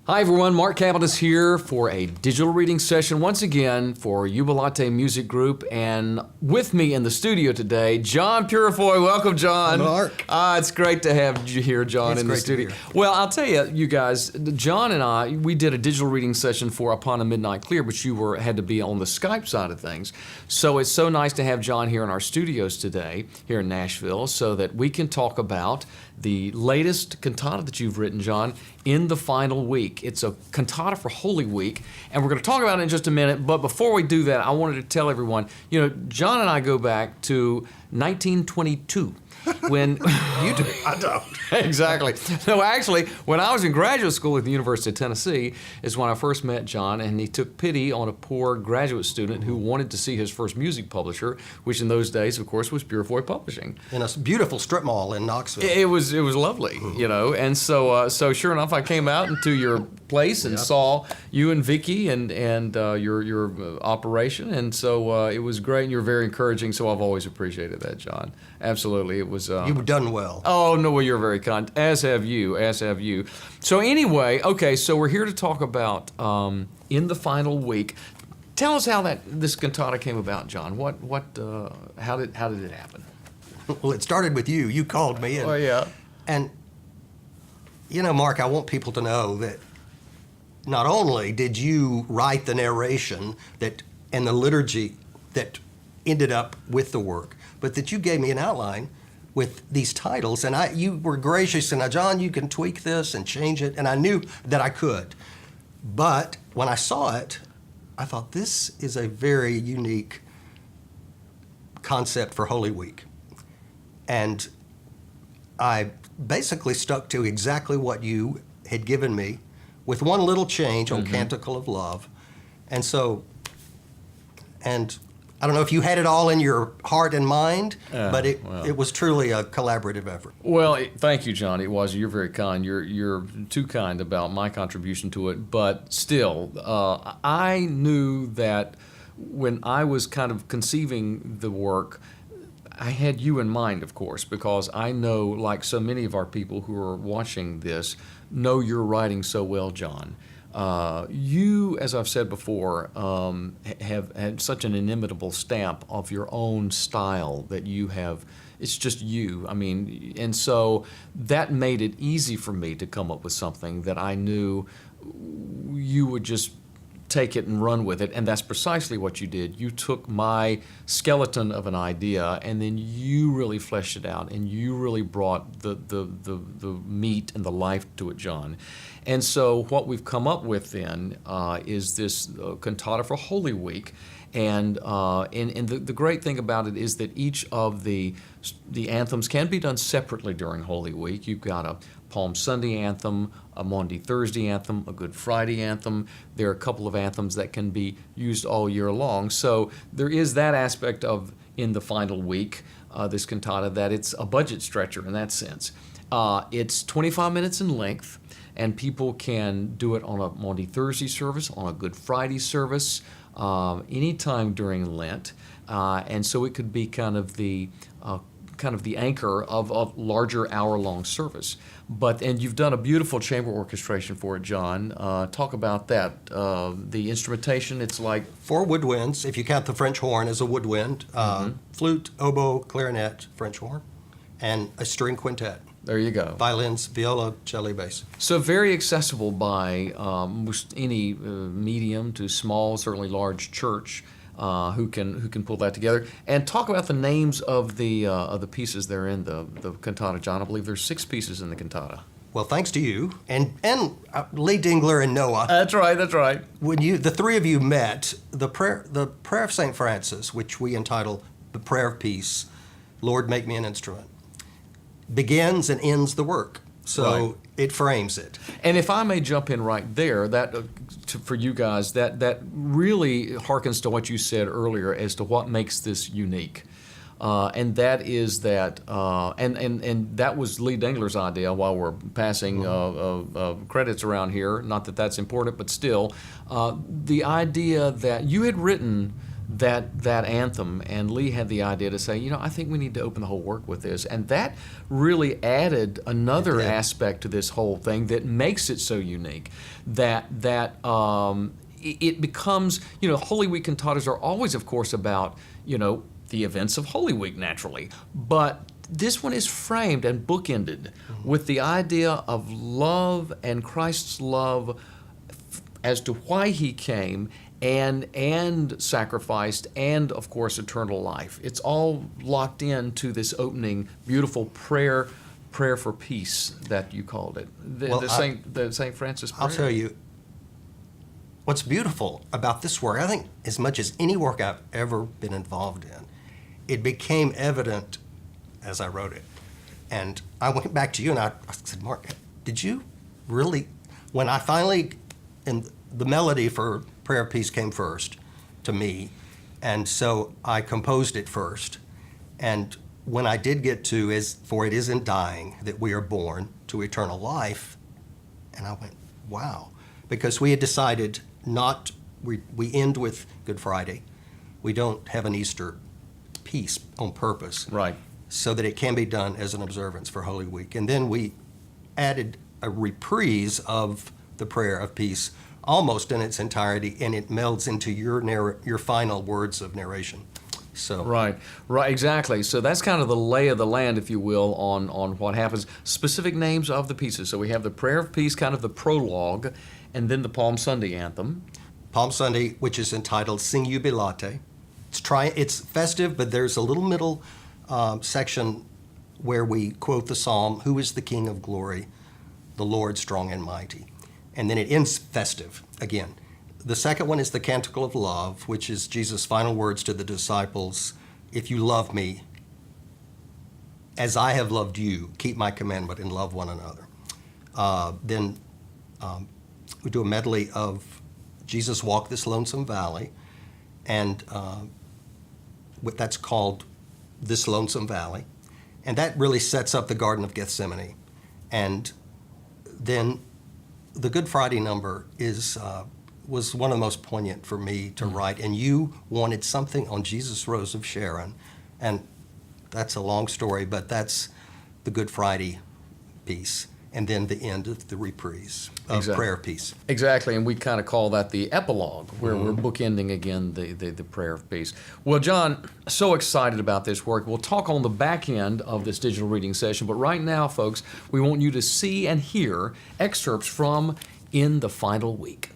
Hi everyone, Mark Cavitas here for a digital reading session once again for Jubilate Music Group, and with me in the studio today, John Purifoy. Welcome, John. Mark. It's great to have you here, John, in the studio. Well, I'll tell you guys, John and I, we did a digital reading session for Upon a Midnight Clear, but you had to be on the Skype side of things. So it's so nice to have John here in our studios today, here in Nashville, so that we can talk about the latest cantata that you've written, John, In the Final Week. It's a cantata for Holy Week, and we're going to talk about it in just a minute. But before we do that, I wanted to tell everyone, John and I go back to 1922. When you do, I don't. Exactly. No, actually, when I was in graduate school at the University of Tennessee is when I first met John, and he took pity on a poor graduate student who wanted to see his first music publisher, which in those days, of course, was Purifoy Publishing. In a beautiful strip mall in Knoxville. It was lovely, and so sure enough, I came out into your place and saw you and Vicky and your operation, and so it was great, and you were very encouraging. So I've always appreciated that, John. Absolutely, it was. You've done well. Oh no, well you're very kind. As have you. So anyway, okay, so we're here to talk about In the Final Week. Tell us how this cantata came about, John. How did it happen? Well, it started with you. You called me. Oh yeah. And Mark, I want people to know that not only did you write the narration and the liturgy that ended up with the work, but that you gave me an outline with these titles, and you were gracious, and John, you can tweak this and change it, and I knew that I could. But when I saw it, I thought this is a very unique concept for Holy Week. And I basically stuck to exactly what you had given me with one little change on Canticle of Love. And I don't know if you had it all in your heart and mind, but it was truly a collaborative effort. Well, thank you, John. It was. You're very kind. You're too kind about my contribution to it. But still, I knew that when I was kind of conceiving the work, I had you in mind, of course, because I know, like so many of our people who are watching this, know you're writing so well, John. You, as I've said before, have had such an inimitable stamp of your own style that you have. It's just you. I mean, and so that made it easy for me to come up with something that I knew you would just take it and run with it, and that's precisely what you did. You took my skeleton of an idea, and then you really fleshed it out, and you really brought the meat and the life to it, John. And so what we've come up with then is this cantata for Holy Week, and the great thing about it is that each of the anthems can be done separately during Holy Week. You've got a Palm Sunday anthem, a Maundy Thursday anthem, a Good Friday anthem. There are a couple of anthems that can be used all year long. So there is that aspect of In the Final Week, this cantata, that it's a budget stretcher in that sense. It's 25 minutes in length, and people can do it on a Maundy Thursday service, on a Good Friday service, anytime during Lent. And so it could be kind of the anchor of a larger hour-long service. And you've done a beautiful chamber orchestration for it, John. Talk about that. The instrumentation, it's like 4 woodwinds, if you count the French horn as a woodwind, flute, oboe, clarinet, French horn, and a string quintet. There you go. Violins, viola, cello, bass. So very accessible by any medium to small, certainly large church. Who can pull that together. And talk about the names of the pieces that are in the cantata, John. I believe there's 6 pieces in the cantata. Well, thanks to you and Lee Dingler and Noah. That's right. When the 3 of you met, the prayer of St. Francis, which we entitle the Prayer of Peace, Lord, make me an instrument, begins and ends the work. So it frames it. And if I may jump in right there, for you guys, that really harkens to what you said earlier as to what makes this unique. And that is that, and that was Lee Dingler's idea while we're passing credits around here. Not that that's important, but still, the idea that you had written that anthem, and Lee had the idea to say, I think we need to open the whole work with this, and that really added another aspect to this whole thing that makes it so unique. It becomes, Holy Week cantatas are always, of course, about the events of Holy Week naturally, but this one is framed and bookended with the idea of love and Christ's love as to why he came and sacrificed, and of course eternal life. It's all locked into this opening beautiful prayer for peace that you called it. The St. Francis prayer. I'll tell you what's beautiful about this work. I think as much as any work I've ever been involved in, it became evident as I wrote it. And I went back to you and I said, Mark, did you really, when I finally, and the melody for Prayer of Peace came first to me, and so I composed it first. And when I did get to, for it isn't dying that we are born to eternal life, and I went, wow. Because we had decided we end with Good Friday. We don't have an Easter piece on purpose. Right. So that it can be done as an observance for Holy Week. And then we added a reprise of the Prayer of Peace almost in its entirety, and it melds into your final words of narration. So Right, exactly. So that's kind of the lay of the land, if you will, on what happens. Specific names of the pieces. So we have the Prayer of Peace, kind of the prologue, and then the Palm Sunday anthem. Palm Sunday, which is entitled Sing Jubilate. It's festive, but there's a little middle section where we quote the psalm, "Who is the King of glory? The Lord strong and mighty." And then it ends festive again. The second one is the Canticle of Love, which is Jesus' final words to the disciples, "If you love me, as I have loved you, keep my commandment and love one another." Then we do a medley of Jesus walked this lonesome valley, and that's called This Lonesome Valley. And that really sets up the Garden of Gethsemane. And then the Good Friday number was one of the most poignant for me to write. And you wanted something on Jesus Rose of Sharon. And that's a long story, but that's the Good Friday piece. And then the end of the reprise of Prayer of Peace. Exactly, and we kind of call that the epilogue, where we're bookending again the Prayer of Peace. Well, John, so excited about this work. We'll talk on the back end of this digital reading session, but right now, folks, we want you to see and hear excerpts from In the Final Week.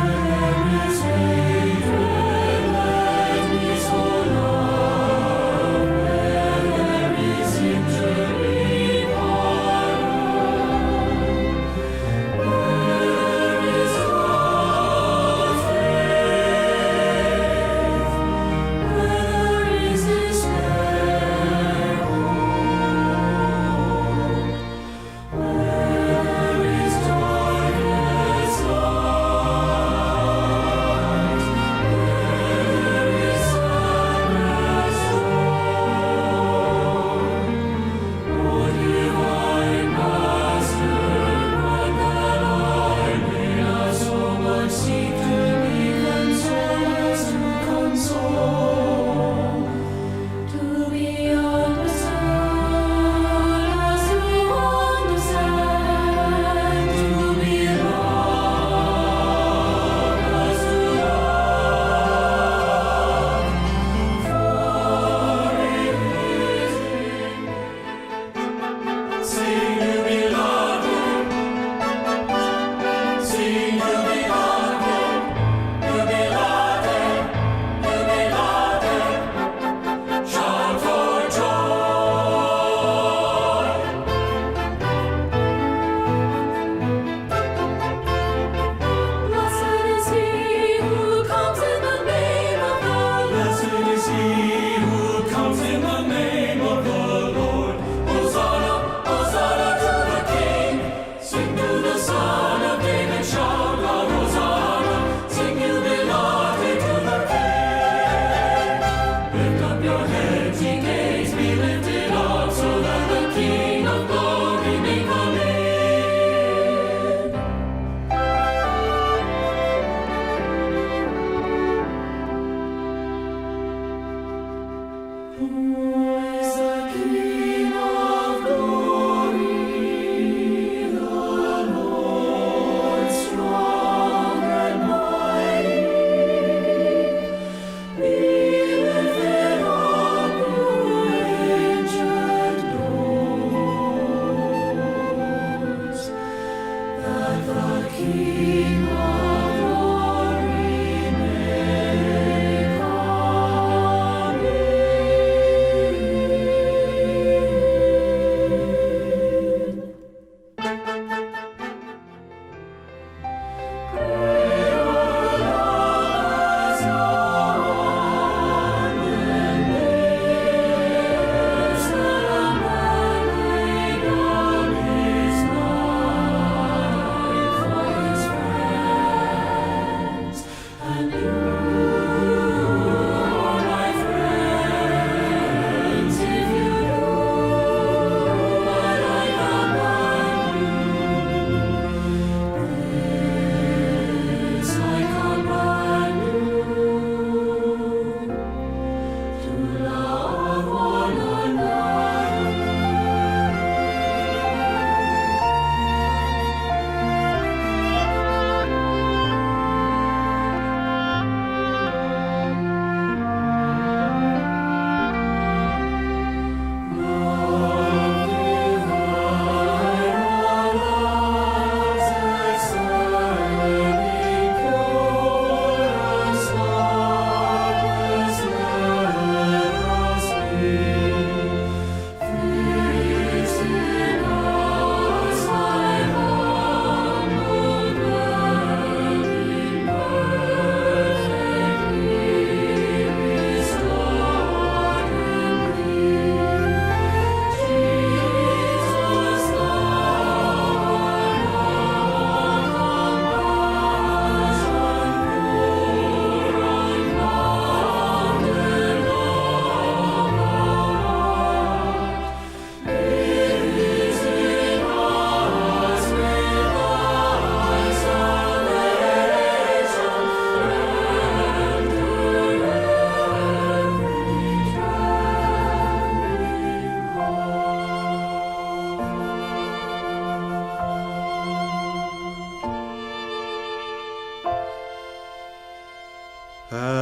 There is hatred.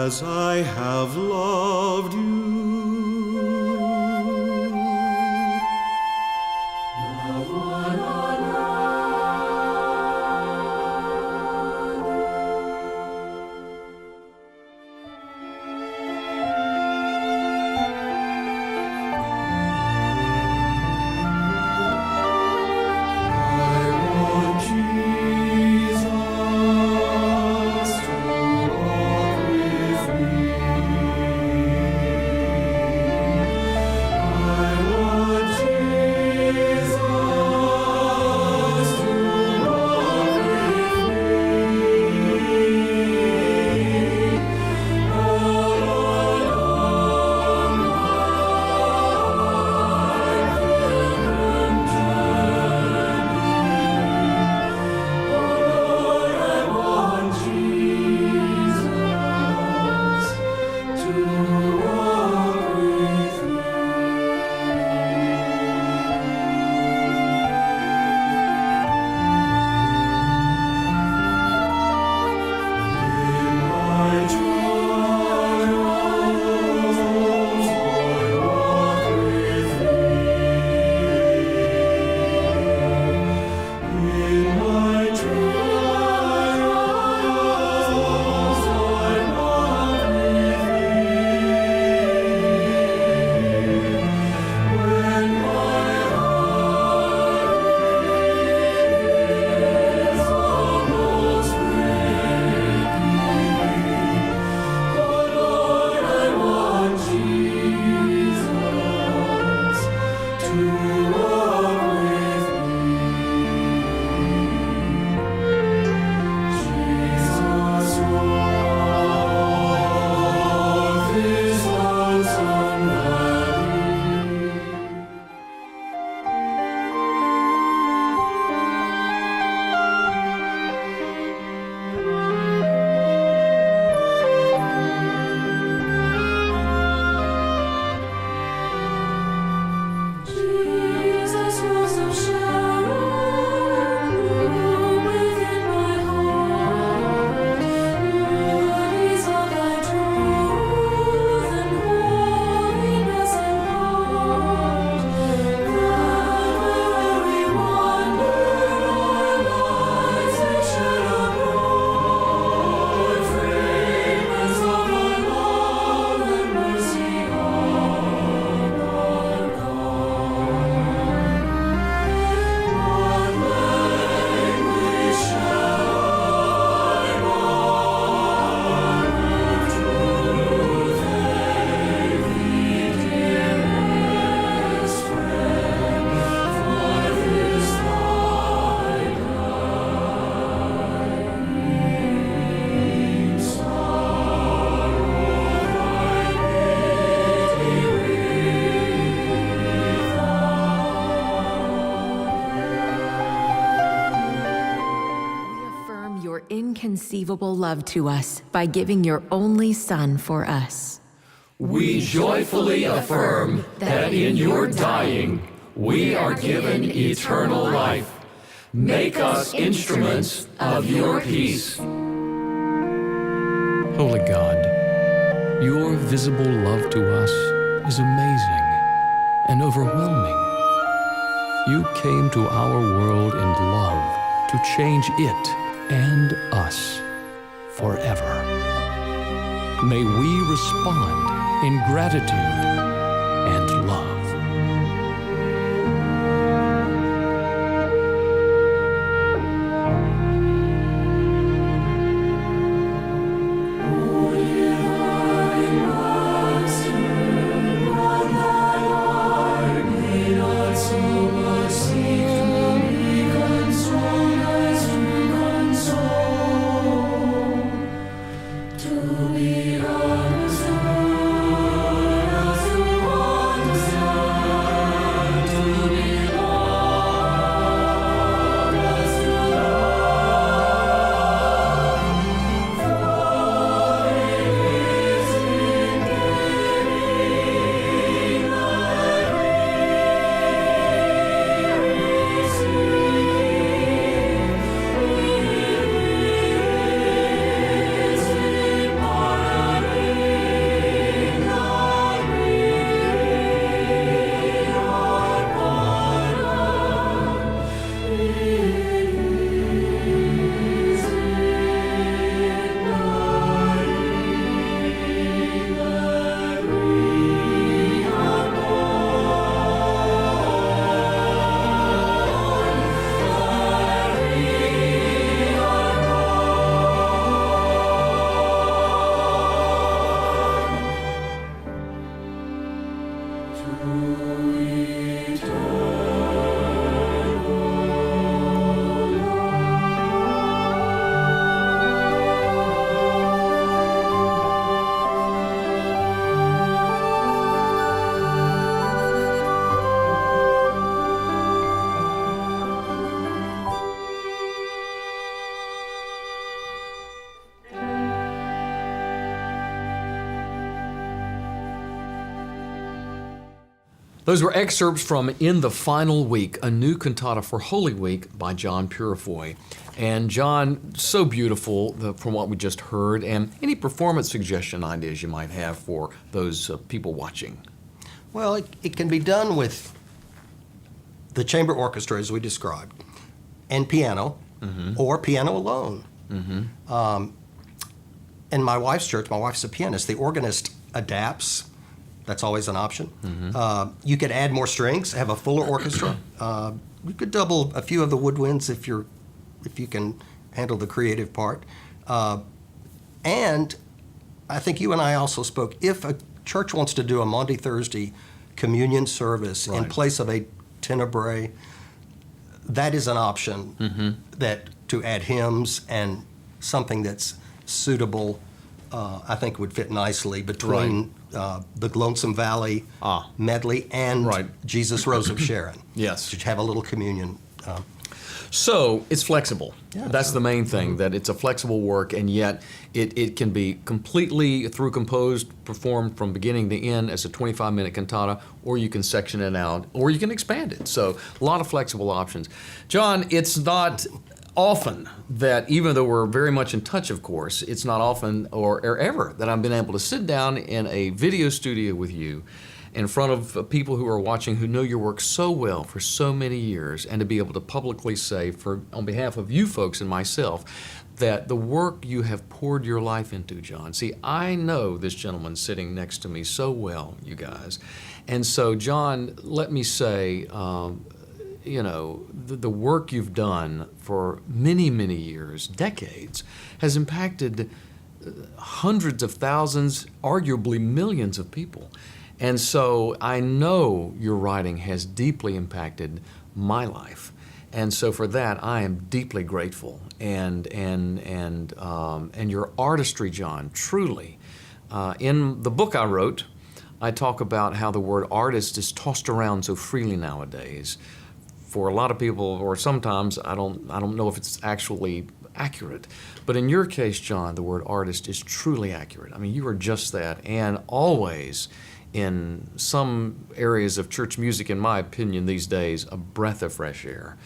as I have loved you. Inconceivable love to us by giving your only Son for us. We joyfully affirm that in your dying, we are given eternal life. Make us instruments of your peace. Holy God, your visible love to us is amazing and overwhelming. You came to our world in love to change it and us forever. May we respond in gratitude and love. To be understood as Those were excerpts from In the Final Week, a new cantata for Holy Week by John Purifoy. And John, so beautiful from what we just heard, and any performance suggestion ideas you might have for those people watching? Well, it can be done with the chamber orchestra, as we described, and piano, or piano alone. In my wife's church, my wife's a pianist, the organist adapts. That's always an option. You could add more strings, have a fuller orchestra. You could double a few of the woodwinds if you can handle the creative part. And I think you and I also spoke, if a church wants to do a Maundy Thursday communion service in place of a tenebrae, that is an option that to add hymns and something that's suitable, I think would fit nicely between the Lonesome Valley medley and Jesus Rose of Sharon. Yes. To have a little communion. So it's flexible. Yeah, That's the main thing, that it's a flexible work, and yet it can be completely through composed, performed from beginning to end as a 25-minute cantata, or you can section it out, or you can expand it. So a lot of flexible options. John, it's not often that, even though we're very much in touch, of course, it's not often or ever that I've been able to sit down in a video studio with you in front of people who are watching, who know your work so well for so many years, and to be able to publicly say, on behalf of you folks and myself, that the work you have poured your life into, John. See, I know this gentleman sitting next to me so well, you guys. And so, John, let me say, the work you've done for many, many years, decades, has impacted hundreds of thousands, arguably millions of people. And so I know your writing has deeply impacted my life. And so for that, I am deeply grateful. And your artistry, John, truly. In the book I wrote, I talk about how the word artist is tossed around so freely nowadays. For a lot of people, or sometimes, I don't know if it's actually accurate. But in your case, John, the word artist is truly accurate. I mean, you are just that, and always, in some areas of church music, in my opinion, these days, a breath of fresh air.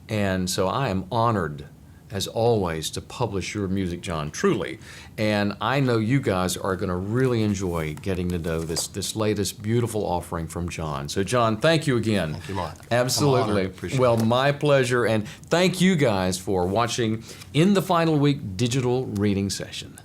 And so I am honored, as always, to publish your music, John, truly. And I know you guys are going to really enjoy getting to know this latest beautiful offering from John. So, John, thank you again. Thank you, Mark. Absolutely. Well, my pleasure. And thank you guys for watching In the Final Week digital reading session.